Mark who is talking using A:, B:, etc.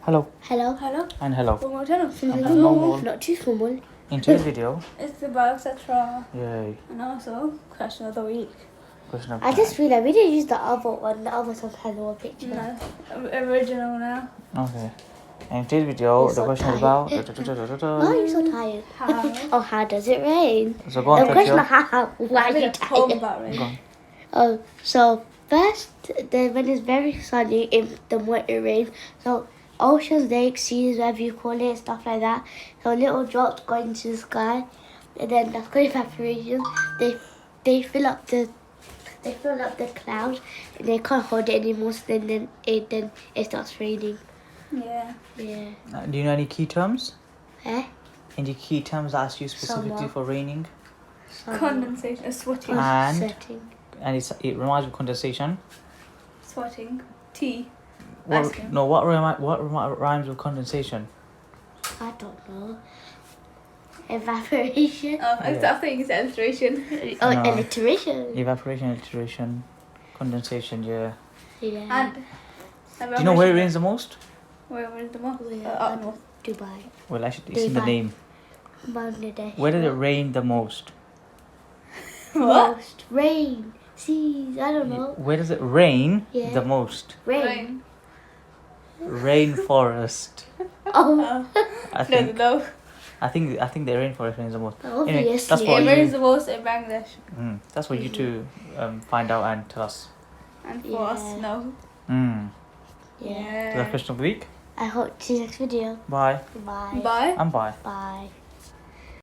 A: Hello
B: Hello.
C: Hello.
A: and hello.
C: One more time.
A: Normal.
B: Not too formal.
A: In today's video,
C: It's about etc.
A: yay,
C: And also question of the week.
A: question of
B: I just realised we didn't use the other one. The other one had no picture.
C: No, original now.
A: Okay. In today's video,
B: You're
A: the
B: so
A: question is
B: tired.
A: about.
B: Why are you so tired?
C: How?
B: Oh, how does it rain?
A: So go on,
B: The
A: take
B: question
A: your.
B: of how why
C: I
B: are
C: made
B: you
C: a poem
B: tired?
C: about
A: Go
C: it.
A: on.
B: Oh, so first, when it's very sunny, then when it rains, so oceans, lakes, seas, whatever you call it, stuff like that. So little drops go into the sky, and then that's called evaporation. They fill up the clouds, and they can't hold it anymore. So then it starts raining.
C: Yeah.
B: Yeah.
A: Do you know any key terms?
B: Eh?
A: Any key terms asked you specifically
B: Summer.
A: for raining?
C: Condensation. Sweating.
A: And
B: Setting.
A: and it reminds me of condensation.
C: Sweating. Tea.
A: What,
C: Ice cream.
A: no, what rhymes with condensation?
B: I don't know. Evaporation.
C: Oh, I
A: Yeah.
C: think it's alliteration.
B: Oh,
A: No.
B: alliteration.
A: Evaporation, alliteration, condensation. Yeah.
B: Yeah.
C: And
A: Do you know where it rains the most?
C: Where is the most?
B: Where?
C: Up north.
B: Dubai.
A: Well, actually, it's in the
B: Dubai.
A: name.
B: Bangladesh.
A: Where does it rain the most?
C: What?
B: Most. Rain. Seas. I don't know.
A: Where does it rain
B: Yeah.
A: the most?
B: Rain.
A: Rainforest.
B: Oh,
A: I
C: No,
A: think.
C: no.
A: I think the rainforest rains the most.
B: obviously.
A: that's what
C: It rains
A: you.
C: the most in Bangladesh.
A: That's what you two find out and tell us.
C: And for us,
B: Yeah.
C: no.
B: Yeah.
A: The question of the week.
B: I hope to see you next video.
A: Bye.
B: Bye.
C: Bye.
A: And bye.
B: Bye.